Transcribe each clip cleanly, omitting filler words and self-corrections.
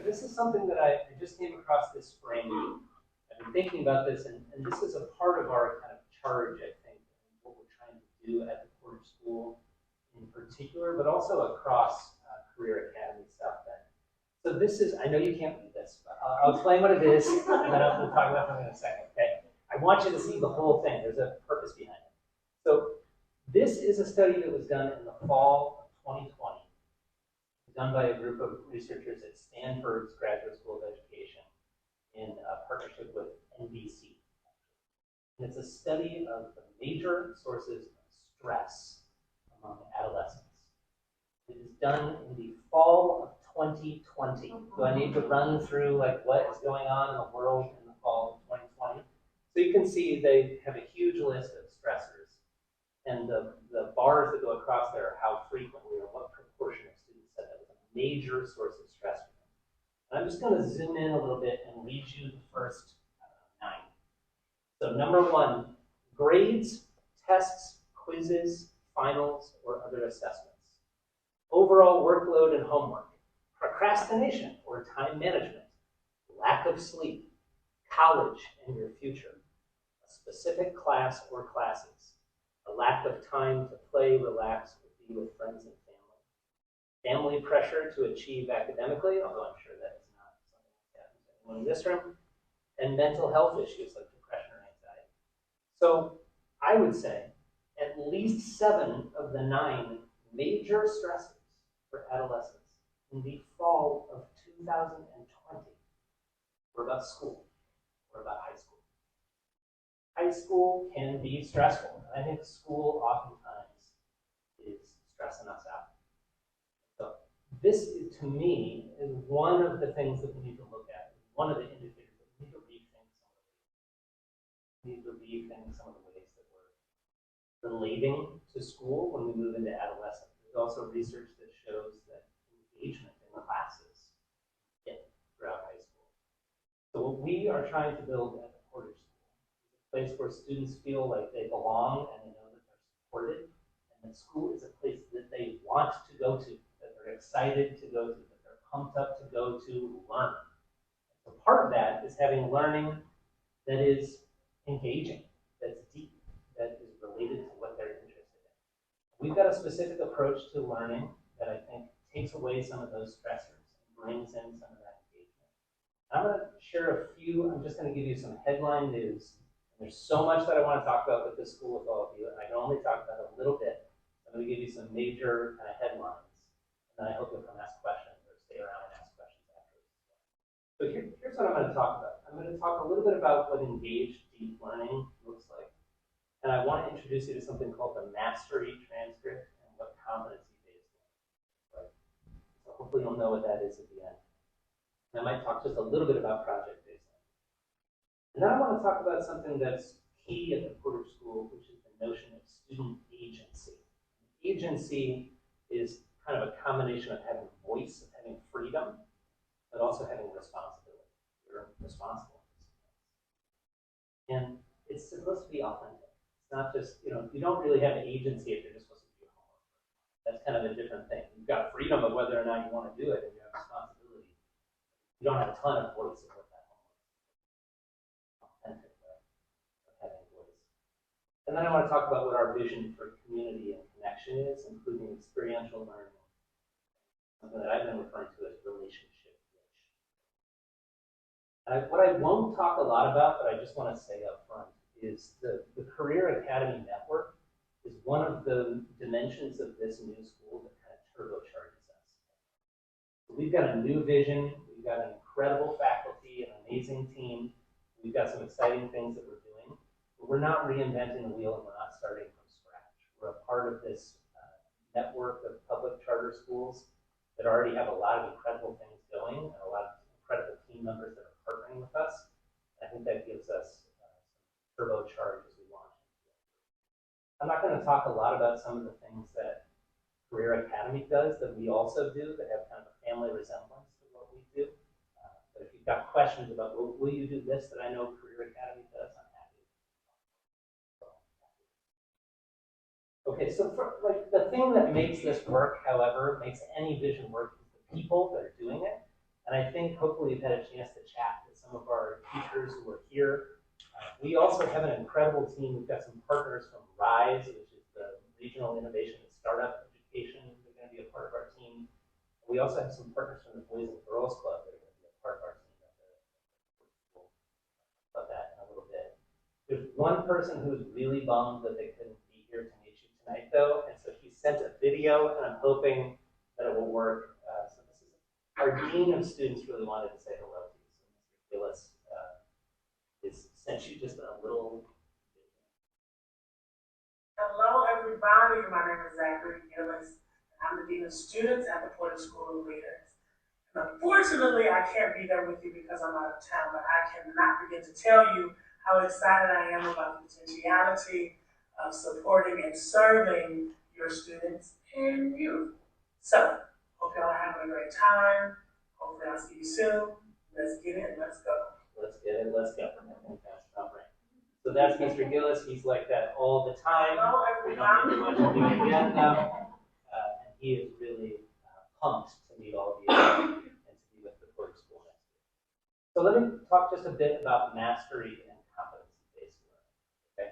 this is something that I just came across this spring. I've been thinking about this, and this is a part of our kind of charge, I think, what we're trying to do at the Portage School in particular, but also across Career Academy stuff. So this is, I know you can't read this, but I'll explain what it is, and then we'll talk about it in a second, okay? I want you to see the whole thing. There's a purpose behind it. So this is a study that was done in the fall of 2020, done by a group of researchers at Stanford's Graduate School of Education in partnership with NBC. And it's a study of the major sources of stress among adolescents. It is done in the fall of 2020. Do I need to run through like what is going on in the world in the fall of 2020? So you can see they have a huge list of stressors. And the bars that go across there are how frequently or what proportion of students said that was a major source of stress for them. And I'm just going to zoom in a little bit and read you the first 9. So number 1, grades, tests, quizzes, finals, or other assessments. Overall workload and homework. Procrastination or time management. Lack of sleep. College and your future. A specific class or classes. A lack of time to play, relax, or be with friends and family. Family pressure to achieve academically, although I'm sure that is not something that happens to anyone in this room. And mental health issues like depression or anxiety. So I would say at least 7 of the 9 major stressors for adolescents in the fall of 2020 were about school or about high school. High school can be stressful. I think school oftentimes is stressing us out. So this, to me, is one of the things that we need to look at. One of the indicators that we need to rethink some of the ways. We need to rethink some of the ways that we're relating to school when we move into adolescence. There's also research that shows that engagement in classes dip throughout high school. So what we are trying to build at the Portage School is a place where students feel like they belong and they know that they're supported, and that school is a place that they want to go to, that they're excited to go to, that they're pumped up to go to learn. So part of that is having learning that is engaging, that's deep, that is related to what they're interested in. We've got a specific approach to learning that I think takes away some of those stressors and brings in some of that engagement. I'm going to share a few. I'm just going to give you some headline news. And there's so much that I want to talk about with this school with all of you, and I can only talk about it a little bit. I'm going to give you some major kind of headlines, and then I hope you'll come ask questions or stay around and ask questions afterwards. So here's what I'm going to talk about. I'm going to talk a little bit about what engaged deep learning looks like. And I want to introduce you to something called the mastery transcript and what competency-based learning looks like. So hopefully you'll know what that is at the end. And I might talk just a little bit about project-based learning. And then I want to talk about something that's key at the Portage School, which is the notion of student agency. Agency is kind of a combination of having voice, of having freedom, but also having responsibility. You're responsible. And it's supposed to be authentic. It's not just, you don't really have agency if you're just supposed to do homework. That's kind of a different thing. You've got freedom of whether or not you want to do it, and you have responsibility. You don't have a ton of voice of what that homework is. Authentic way of having voice. And then I want to talk about what our vision for community and connection is, including experiential learning. Something that I've been referring to as relationship rich. What I won't talk a lot about, but I just want to say up front, is the Career Academy Network is one of the dimensions of this new school that kind of turbocharges us. So we've got a new vision, we've got an incredible faculty, an amazing team, we've got some exciting things that we're doing, but we're not reinventing the wheel and we're not starting from scratch. We're a part of this network of public charter schools that already have a lot of incredible things going and a lot of incredible team members that are partnering with us. I think that gives us turbocharge as we launch. I'm not going to talk a lot about some of the things that Career Academy does that we also do that have kind of a family resemblance to what we do. But if you've got questions about, well, will you do this that I know Career Academy does, I'm happy. Okay, so for, the thing that makes this work, however, makes any vision work is the people that are doing it. And I think hopefully you've had a chance to chat with some of our teachers who are here. We also have an incredible team. We've got some partners from RISE, which is the Regional Innovation and Startup Education. They're going to be a part of our team. We also have some partners from the Boys and Girls Club that are going to be a part of our team. We'll talk about that in a little bit. There's one person who's really bummed that they couldn't be here to meet you tonight, though, and so he sent a video, and I'm hoping that it will work. So this is our Dean of Students really wanted to say hello to you. So Mr. Gillis is sent you just a little. Hello, everybody. My name is Zachary Gillis. I'm the Dean of Students at the Porter School of Leaders. And unfortunately, I can't be there with you because I'm out of town, but I cannot begin to tell you how excited I am about the potentiality of supporting and serving your students and youth. So, hope y'all are having a great time. Hopefully I'll see you soon. Let's get it, let's go. Let's get it, let's go. So that's Mr. Gillis. He's like that all the time. Hello, We don't need everybody. much of him again now. And he is really pumped to meet all of you and to be with the Porter School next year. So let me talk just a bit about mastery and competency-based learning. Okay.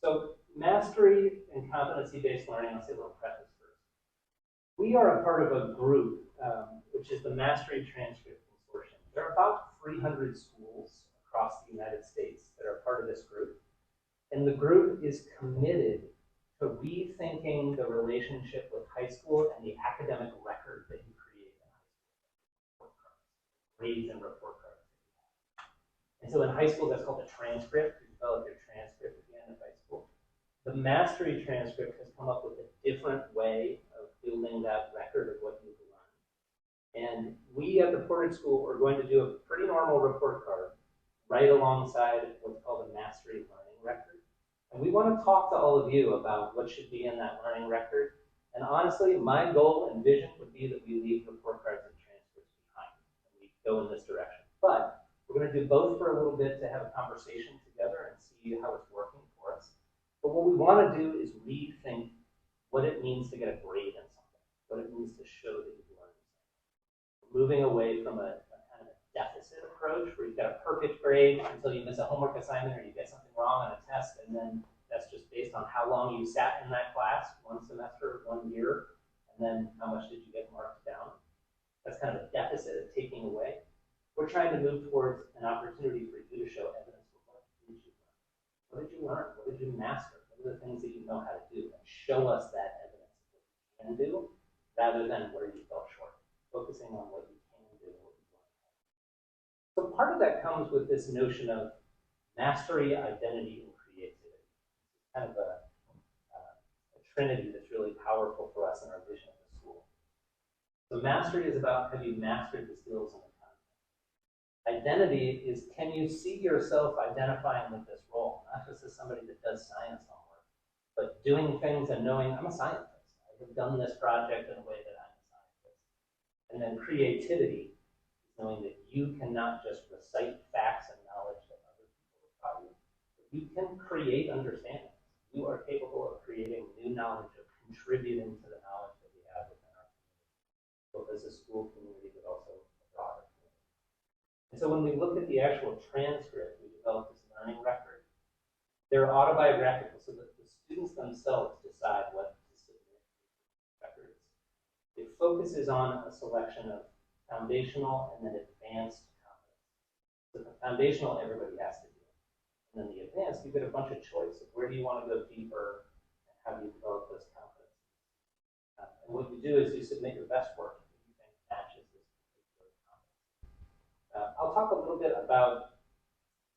So mastery and competency-based learning, I'll say a little preface first. We are a part of a group, which is the Mastery Transcript Consortium. There are about 300 schools across the United States that are part of this group. And the group is committed to rethinking the relationship with high school and the academic record that you create in high school. Grades and report cards. And so in high school, that's called a transcript. You develop your transcript at the end of high school. The mastery transcript has come up with a different way of building that record of what you've learned. And we at the Porter School are going to do a pretty normal report card right alongside what's called a mastery learning record. And we want to talk to all of you about what should be in that learning record. And honestly, my goal and vision would be that we leave report cards and transcripts behind and we go in this direction. But we're going to do both for a little bit to have a conversation together and see how it's working for us. But what we want to do is rethink what it means to get a grade in something, what it means to show that you've learned something. We're moving away from a kind of a deficit approach where you've got a perfect grade until you miss a homework assignment or you get something wrong on a test, and then that's just based on how long you sat in that class, one semester, 1 year, and then how much did you get marked down. That's kind of a deficit of taking away. We're trying to move towards an opportunity for you to show evidence of what did you learn. What did you learn? What did you master? What are the things that you know how to do? And show us that evidence of what you can do rather than where you fell short. Focusing on what you can do and what you learned. So part of that comes with this notion of mastery, identity, and creativity. Kind of a trinity that's really powerful for us in our vision of the school. So mastery is about have you mastered the skills and the content. Identity is can you see yourself identifying with this role, not just as somebody that does science homework, but doing things and knowing I'm a scientist. I have done this project in a way that I'm a scientist. And then creativity is knowing that you cannot just recite facts and knowledge that other people have taught you, but you can create understanding. You are capable of creating new knowledge, of contributing to the knowledge that we have within our community, both as a school community, but also a broader community. And so when we look at the actual transcript, we develop this learning record. They're autobiographical, so that the students themselves decide what to submit records. It focuses on a selection of foundational and then advanced competence. So the foundational, everybody has to do. And then the advanced, you get a bunch of choice of where do you want to go deeper and how do you develop those competencies. And what you do is you submit your best work that you think matches this particular competency. I'll talk a little bit about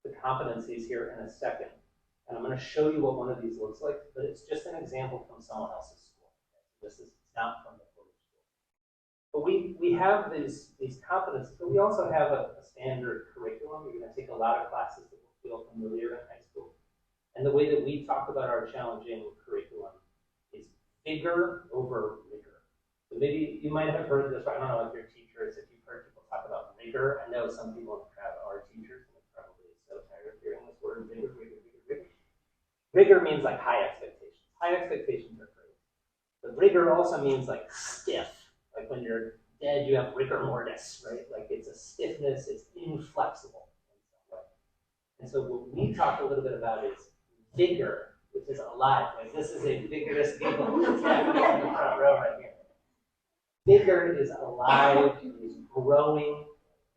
the competencies here in a second. And I'm going to show you what one of these looks like, but it's just an example from someone else's school. This is not from the Porter School. But we have these competencies, but we also have a standard curriculum. You're going to take a lot of classes that will feel familiar in high school. And the way that we talk about our challenging curriculum is vigor over rigor. So maybe you might have heard this, I don't know if you're teachers, if you've heard people talk about rigor. I know some people in the crowd are teachers, and they're probably so tired of hearing this word, vigor. Rigor means like high expectations. High expectations are great. But rigor also means like stiff, like when you're dead, you have rigor mortis, right? Like it's a stiffness, it's inflexible in some way. And so what we talk a little bit about is vigor, which is alive. Like this is a vigorous giggle that's happening in the front row right here. Vigor is alive, is growing,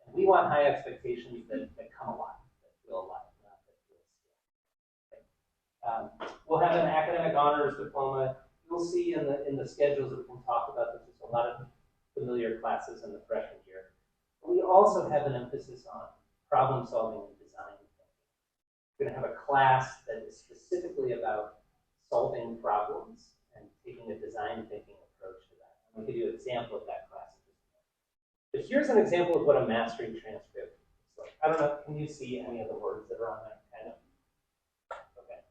and we want high expectations that come alive, that feel alive, not that feel still. Okay. We'll have an academic honors diploma. You'll see in the schedules that we can talk about that there's a lot of familiar classes in the freshman year. But we also have an emphasis on problem solving and design thinking. We're going to have a class that is specifically about solving problems and taking a design thinking approach to that. I'm going to give you an example of that class in just a minute. But here's an example of what a mastery transcript looks like. I don't know, can you see any of the words that are on that kind of? Okay.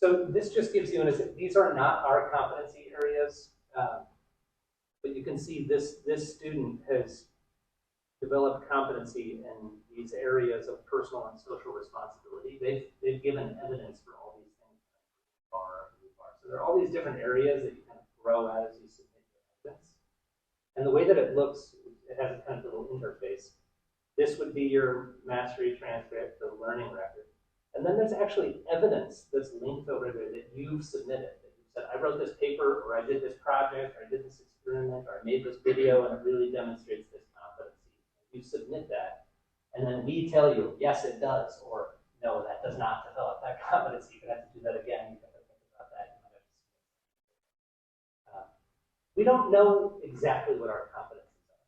So this just gives you these are not our competency areas, but you can see this student has developed competency in these areas of personal and social responsibility. They've given evidence for all these things. So there are all these different areas that you kind of grow at as you submit your evidence. And the way that it looks, it has a kind of little interface. This would be your mastery transcript, the learning record. And then there's actually evidence that's linked over there that you've submitted. That you said, I wrote this paper, or I did this project, or I did this experiment, or I made this video, and it really demonstrates this competency. You submit that, and then we tell you, yes, it does, or no, that does not develop that competency. You're going to have to do that again. You have to think about that. We don't know exactly what our competencies are.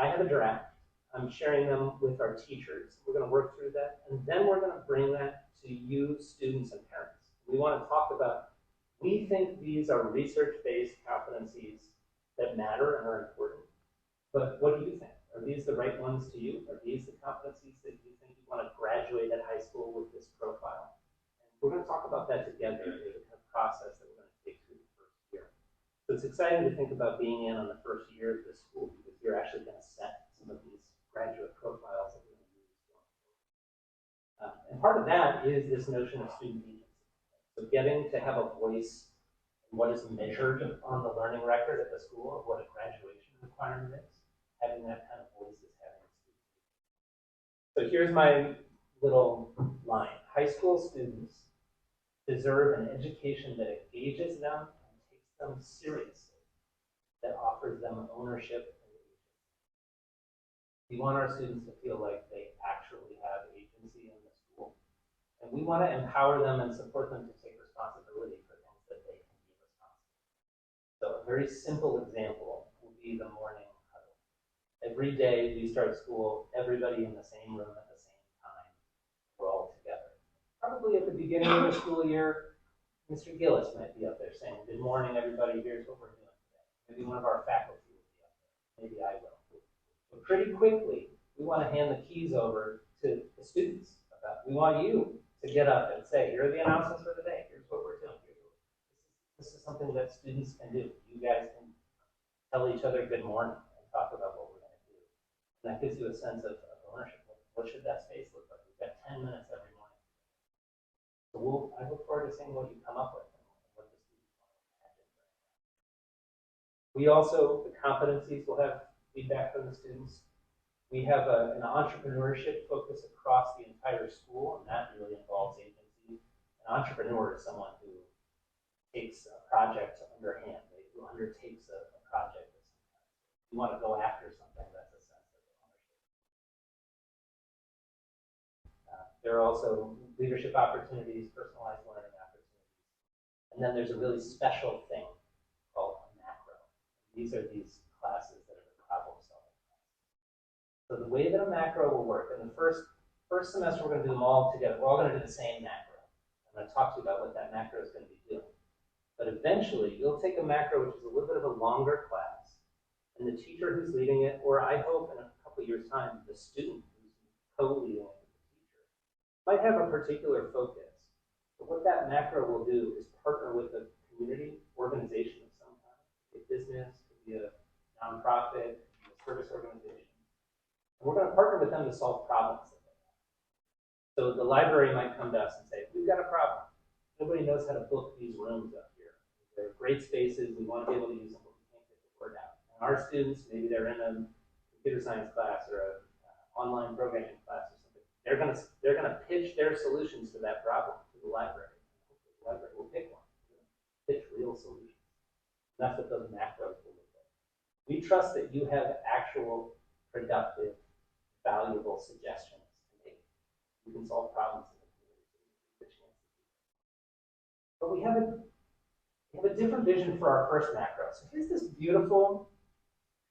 I have a draft. I'm sharing them with our teachers. We're going to work through that, and then we're going to bring that to you, students and parents. We want to talk about, we think these are research-based competencies that matter and are important, but what do you think? Are these the right ones to you? Are these the competencies that you think you want to graduate at high school with this profile? And we're going to talk about that together. There's a kind of process that we're going to take through the first year. So it's exciting to think about being in on the first year of this school because you're actually going to set some of these graduate profiles that we're going to use going forward. And part of that is this notion of student agency. So getting to have a voice in what is measured on the learning record at the school of what a graduation requirement is. Having that kind of voice is having a student agency. So here's my little line. High school students deserve an education that engages them and takes them seriously, that offers them ownership. We want our students to feel like they actually have agency in the school. And we want to empower them and support them to take responsibility for things that they can be responsible for. So a very simple example will be the morning huddle. Every day we start school, everybody in the same room at the same time. We're all together. Probably at the beginning of the school year, Mr. Gillis might be up there saying, good morning, everybody, here's what we're doing today. Maybe one of our faculty will be up there. Maybe I will. But pretty quickly, we want to hand the keys over to the students. We want you to get up and say, here are the announcements for the day. Here's what we're doing. This is something that students can do. You guys can tell each other good morning and talk about what we're going to do. And that gives you a sense of ownership. What should that space look like? We've got 10 minutes every morning. So I look forward to seeing what you come up with and what the students want to imagine. We also, the competencies will have feedback from the students. We have an entrepreneurship focus across the entire school, and that really involves agency. An entrepreneur is someone who takes a project underhand, who undertakes a project of some kind. You want to go after something, that's a sense of ownership. There are also leadership opportunities, personalized learning opportunities. And then there's a really special thing called a macro. These are these classes that are the problem solving classes. So the way that a macro will work, in the first semester we're going to do them all together. We're all going to do the same macro. I'm going to talk to you about what that macro is going to be doing. But eventually you'll take a macro which is a little bit of a longer class, and the teacher who's leading it, or I hope in a couple of years' time, the student who's co-leading it with the teacher, might have a particular focus. But what that macro will do is partner with a community organization of some kind, a business, could be a nonprofit, a service organization. And we're going to partner with them to solve problems that they have. So the library might come to us and say, we've got a problem. Nobody knows how to book these rooms up here. They're great spaces. We want to be able to use them, but we can't get the word out. And our students, maybe they're in a computer science class or an online programming class or something, they're gonna pitch their solutions to that problem to the library. The library will pick one, pitch real solutions. And that's what those macros will look like. We trust that you have actual, productive, valuable suggestions to make. You can solve problems in the community. But we have a different vision for our first macro. So here's this beautiful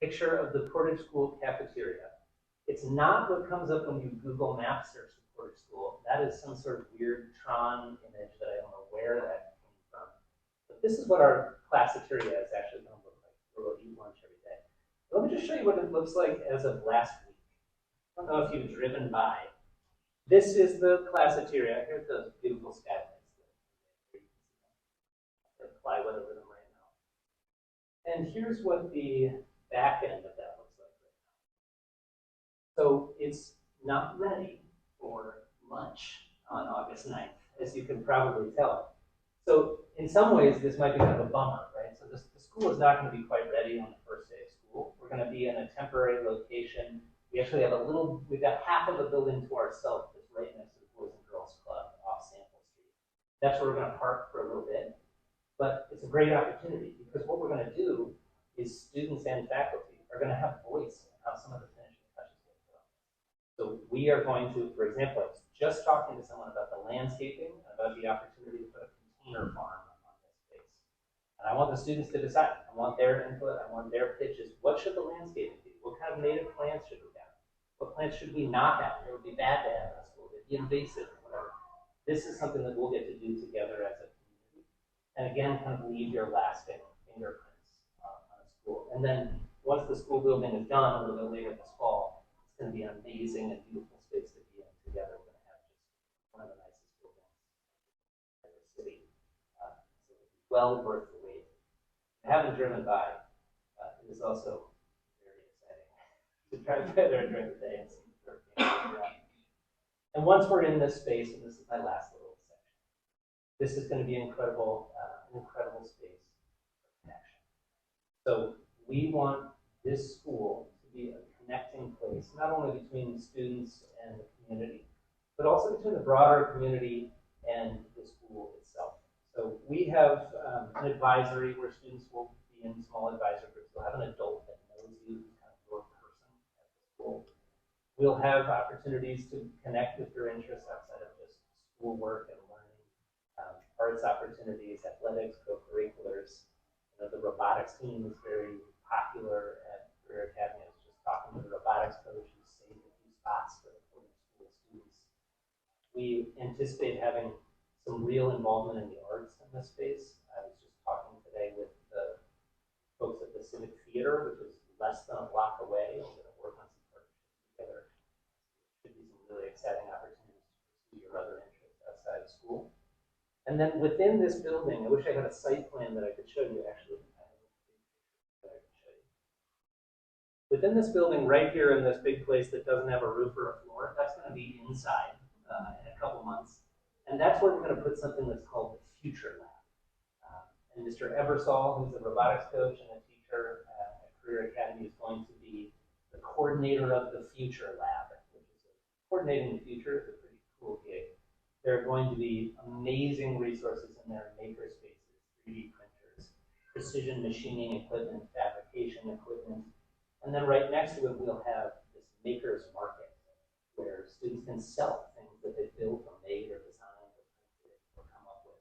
picture of the Portage School cafeteria. It's not what comes up when you Google Maps search for Portage School. That is some sort of weird Tron image that I don't know where that came from. But this is what our classeteria is actually going to look like. We'll eat lunch every day. Let me just show you what it looks like as of last week. I don't know if you've driven by. This is the classeteria. Here's those beautiful skylights. Plywood over them right now. And here's what the back end of that looks like right now. So it's not ready for lunch on August 9th, as you can probably tell. So in some ways, this might be kind of a bummer, right? So the school is not going to be quite ready on the first day of school. We're going to be in a temporary location. We actually have we've got half of the building to ourselves that's right next to the Boys and Girls Club off Sample Street. That's where we're going to park for a little bit. But it's a great opportunity because what we're going to do is students and faculty are going to have voice in how some of the finishing touches get done. So we are going to, for example, I was just talking to someone about the landscaping, about the opportunity to put a container farm on this space. And I want the students to decide. I want their input. I want their pitches. What should the landscaping be? What kind of native plants should we have? What plants should we not have? It would be bad to have in a school. They'd be invasive or whatever. This is something that we'll get to do together as a and again, kind of leave your lasting fingerprints on a school. And then once the school building is done, a little bit later this fall, it's going to be an amazing and beautiful space to be in together. We're going to have just one of the nicest buildings in the city. So it's well worth the wait. If you haven't driven by, it is also very exciting to drive by there during the day and see the around. And once we're in this space, and this is my last little section, this is going to be incredible space for connection. So we want this school to be a connecting place, not only between students and the community, but also between the broader community and the school itself. So we have an advisory where students will be in small advisory groups. We'll have an adult that knows you, who's kind of your person at the school. We'll have opportunities to connect with your interests outside of just schoolwork and learning. Arts opportunities, athletics, co-curriculars. You know, the robotics team is very popular at Career Academy. I was just talking to the robotics coach who saved a few spots for the Portage School students. We anticipate having some real involvement in the arts in this space. I was just talking today with the folks at the Civic Theater, which is less than a block away. We're going to work on some partnerships together. Should be some really exciting opportunities to pursue your other interests outside of school. And then within this building, I wish I had a site plan that I could show you, actually. That I could show you. Within this building, right here in this big place that doesn't have a roof or a floor, that's going to be inside in a couple months. And that's where we're going to put something that's called the Future Lab. And Mr. Ebersol, who's a robotics coach and a teacher at Career Academy, is going to be the coordinator of the Future Lab, which is coordinating the future is a pretty cool gig. There are going to be amazing resources in there, maker spaces, 3D printers, precision machining equipment, fabrication equipment. And then right next to it, we'll have this maker's market where students can sell things that they've built or made or designed or printed or come up with.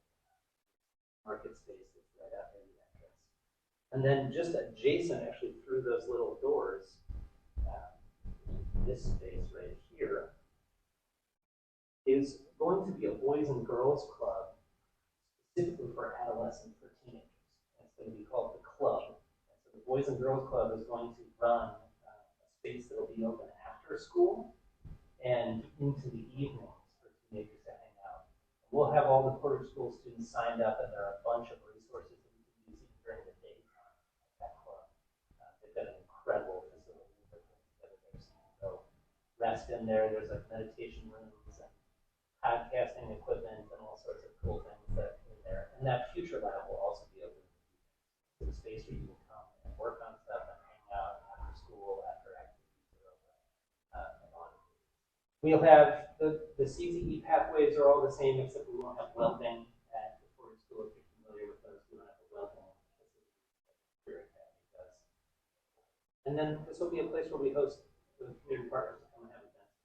Market space that's right out there in the entrance. And then just adjacent, actually through those little doors, this space right here is going to be a Boys and Girls Club specifically for adolescents, for teenagers. It's going to be called the Club. And so the Boys and Girls Club is going to run a space that will be open after school and into the evenings for teenagers to hang out. We'll have all the Portage School students signed up, and there are a bunch of resources that you can use even during the daytime at that club. They've got an incredible facility that put together there, so you can go rest in there. There's like meditation rooms and podcasting equipment and all sorts of cool things that are in there. And that Future Lab will also be open. It's a space where you can come and work on stuff and hang We'll have the CTE pathways are all the same, except we won't have welding at the Ford School. If you're familiar with those, we don't have a welding facility like Career Academy does. And then this will be a place where we host the community partners to come and have events.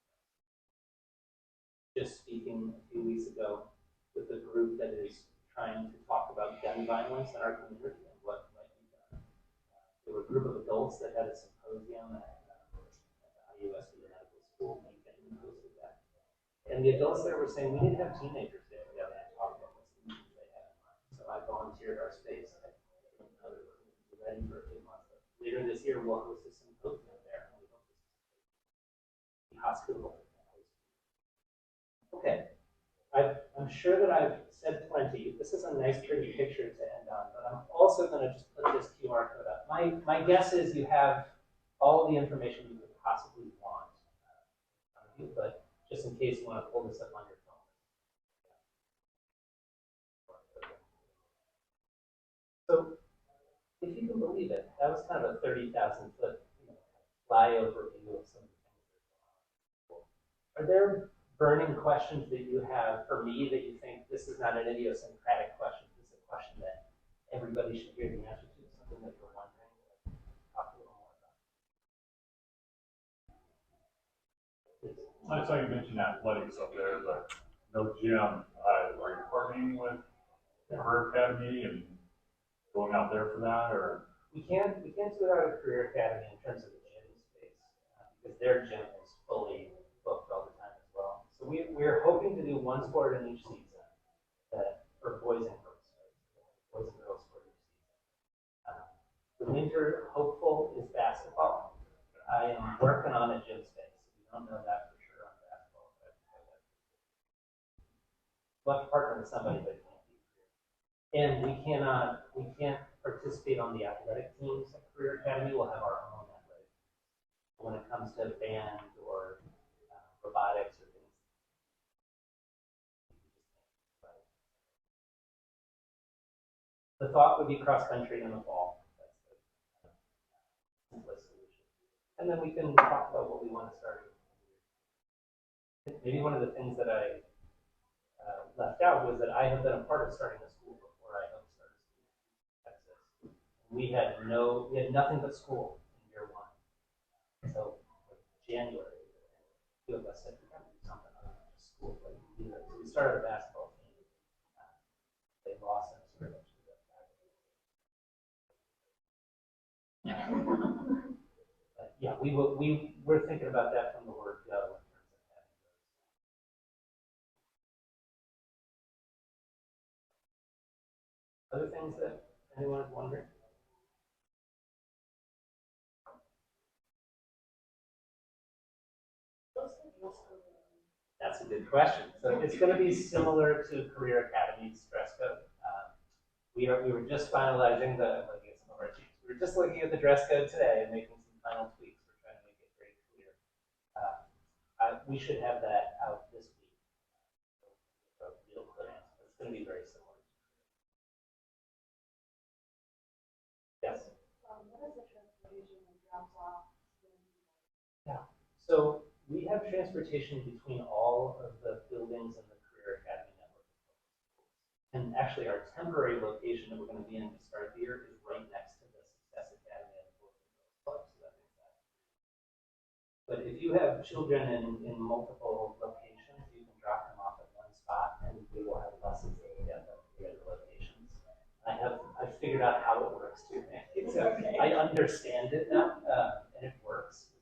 Just speaking a few weeks ago with a group that is trying to talk about gun violence in our community and what might be done. There were a group of adults that had a symposium at the IUS Medical School. And the adults there were saying, we need to have teenagers there together and talk about what solutions they have in mind. So I volunteered our space. I didn't know that we were ready for a few months. But later this year, we'll host a symposium there. And we hope this is the hospital. Okay. I'm sure that I've said plenty. This is a nice, pretty picture to end on, but I'm also going to just put this QR code up. My guess is you have all the information you could possibly want, but just in case you want to pull this up on your phone. So, if you can believe it, that was kind of a 30,000-foot flyover view of some of the things that are going on. Are there burning questions that you have for me that you think this is not an idiosyncratic question, this is a question that everybody should hear the answer to, something that you're wondering? Talk a little more about. I saw you mention athletics up there, but no gym. Are you partnering with the Career Academy and going out there for that, or? We can't do it out of Career Academy in terms of the gym space, because their gym is fully booked all the time as well. So we're hoping to do one sport in each season for boys and girls, right? Boys and girls sport each season. The winter hopeful is basketball. I am working on a gym space. We don't know that for sure on basketball, but we'll have to partner with somebody that can't be here. And we can't participate on the athletic teams at Career Academy. We'll have our own athletic teams. When it comes to band or robotics or things. The thought would be cross country in the fall. That's the simplest solution. And then we can talk about what we want to start. Maybe one of the things that I left out was that I have been a part of starting a school before I helped start a school in Texas. We had nothing but school in year one. So like January, a few of us said we gotta do something other than just school. Like, so we started a basketball team. They lost in a scrimmage. But yeah, we're thinking about that from the word go. Other things that anyone is wondering? That's a good question. So it's going to be similar to Career Academy's dress code. We were just finalizing looking at some of our sheets. We were just looking at the dress code today and making some final tweaks. We're trying to make it very clear. We should have that out this week. So real clear answer. It's going to be very similar. Yes. What is the transportation that drops off? Yeah. So we have transportation between all of the buildings in the Career Academy network. And actually, our temporary location that we're going to be in to start the year is right next to the Success Academy and the Boys and Girls Club. So that makes that. But if you have children in multiple locations, you can drop them off at one spot, and we will have buses that will get them to the other locations. I figured out how it works too. Okay. I understand it now, and it works.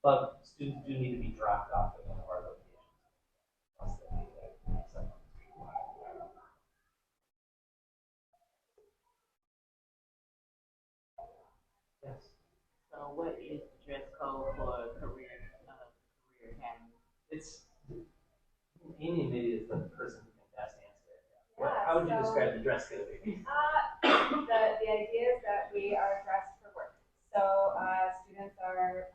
But students do need to be dropped off at one of our locations. Yes. So what is the dress code for Career Academy? It's Amy maybe is the person who can best answer it. Yeah, How would you describe the dress code? The idea is that we are dressed for work. So students are,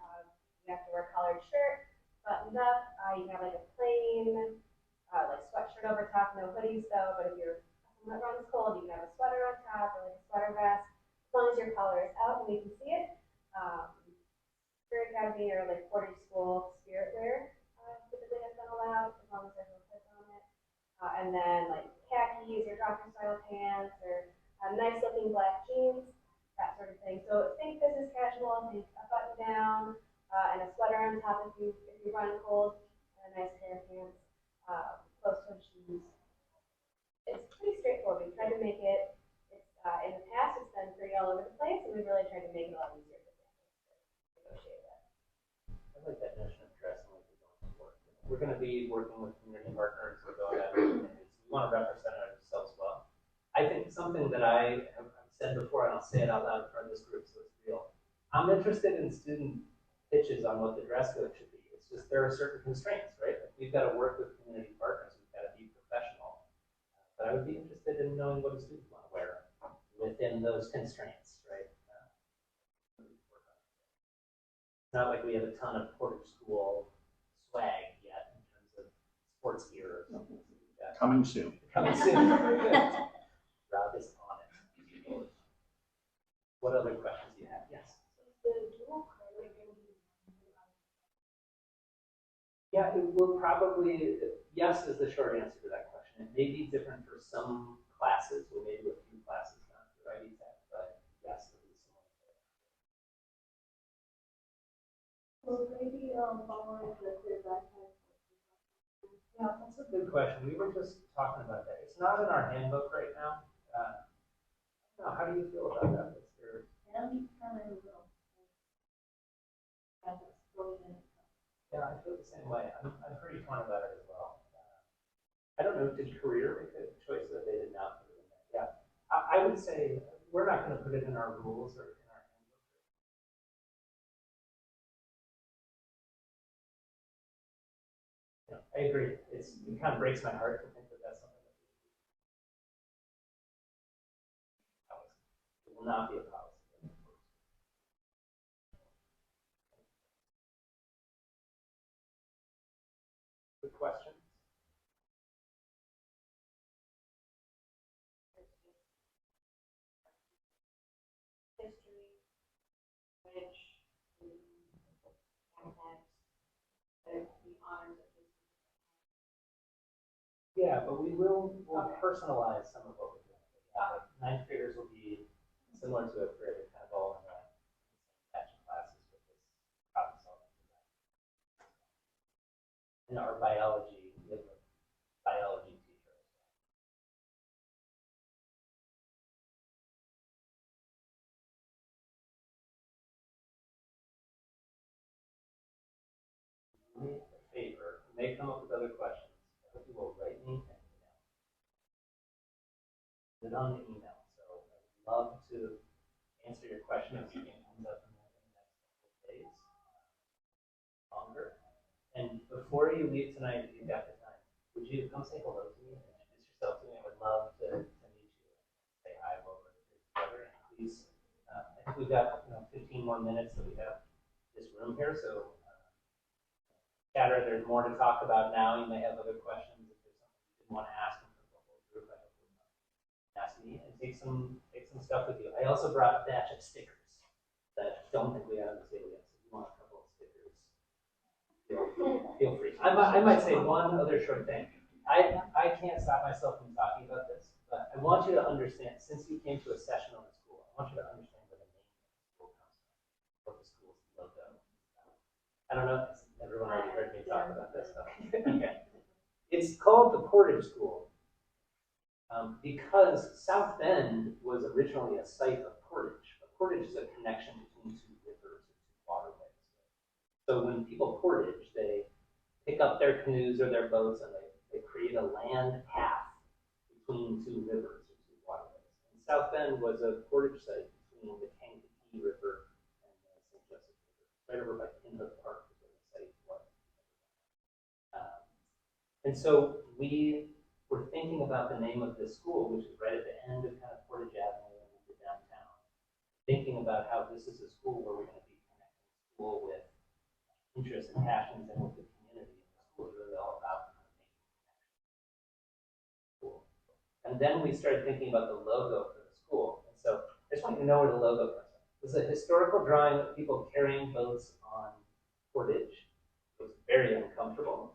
you have to wear a collared shirt, buttoned up. You have like a plain like sweatshirt over top, no hoodies though. But if you're around the cold, you can have a sweater on top or like a sweater vest. As long as your collar is out and we can see it. Career Academy or like Portage School spirit wear typically has been allowed as long as there's no kids on it. And then like khakis or doctor style pants or nice looking black jeans, that sort of thing. So think business casual, think a button down and a sweater on top if you run cold, and a nice pair of pants, closed toe shoes. It's pretty straightforward. We tried to make it. In the past, it's been pretty all over the place, and we really tried to make it a lot easier for families to negotiate with. I like that notion of dressing like you're going to work. We're going to be working with community partners who are going out and we want to represent ourselves well. I think something that I have said before, and I'll say it out loud in front of this group so it's real. I'm interested in student pitches on what the dress code should be. It's just there are certain constraints, right? Like we've got to work with community partners. We've got to be professional. But I would be interested in knowing what the students want to wear within those constraints, right? It's not like we have a ton of Portage School swag yet in terms of sports gear or something. Coming soon. Coming soon. Rob is on it. What other questions do you have? Yes. Yeah, it will probably, yes is the short answer to that question. It may be different for some classes, or maybe a few classes not the right exact, but yes, it is similar. Well, maybe following the clear backpack. Yeah, that's a good question. We were just talking about that. It's not in our handbook right now. No, how do you feel about that? And kind of Yeah, I feel the same way. I'm pretty torn about it as well. I don't know, did career make a choice that they did not put it in there? Yeah, I would say we're not going to put it in our rules or in our handbook. Yeah, I agree. It kind of breaks my heart to think that that's something that we do. It will not be a policy. Good question. History, which backpacks, the honors of history. Yeah, but we'll personalize some of what we're doing. Like ninth graders will be similar to a grade, kind of all in the batch of classes with this problem solving. In our biology, we have a biology teacher. Do me a favor, you may come up with other questions. I hope you will write me an email. Put it on the email. So I'd love to answer your question if something comes up in the next couple of days. Longer. And before you leave tonight, if you've got the time, would you come say hello to me and introduce yourself to me? I would love to meet you and say hi while we're together. And please, I think we've got 15 more minutes that we have this room here, so chatter, there's more to talk about now. You may have other questions if there's something you didn't want to ask them for the whole group. I hope you'll ask me and take some stuff with you. I also brought a batch of stickers that I don't think we have on the table yet. So if you want a couple of stickers, feel free. I might say one other short thing. I can't stop myself from talking about this, but I want you to understand, since you came to a session on the school, I want you to understand where the name of the school comes from, what the school's logo. I don't know if everyone already heard me talk about this stuff. Okay. It's called the Portage School because South Bend was originally a site of portage. A portage is a connection between two rivers or two waterways. So when people portage, they pick up their canoes or their boats and they create a land path between two rivers or two waterways. And South Bend was a portage site between the Kankakee River and the St. Joseph River, right over by Pinhook Park is where the site was. And so we were thinking about the name of this school, which is right at the end of kind of Portage Avenue and into downtown. Thinking about how this is a school where we're going to be connecting school with interests and passions and with the community. And the school is really all about kind of making connections. Cool. And then we started thinking about the logo for the school. And so I just want you to know where the logo comes from. This is a historical drawing of people carrying boats on portage. It was very uncomfortable.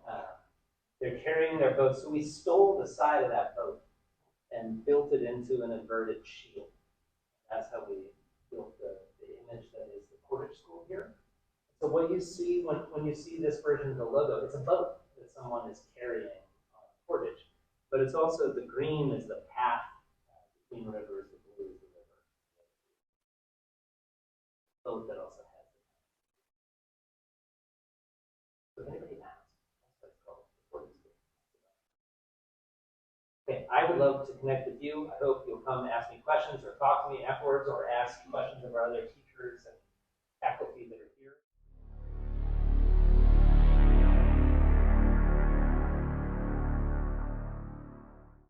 They're carrying their boat, so we stole the side of that boat and built it into an inverted shield. That's how we built the image that is the Portage School here. So what you see when you see this version of the logo, it's a boat that someone is carrying on Portage. But it's also the green is the path between rivers, the blue is the river. Boat that also has the path. So if anybody asks, that's what it's called, the Portage School. Okay, I would love to connect with you. I hope you'll come ask me questions or talk to me afterwards or ask questions of our other teachers and faculty that are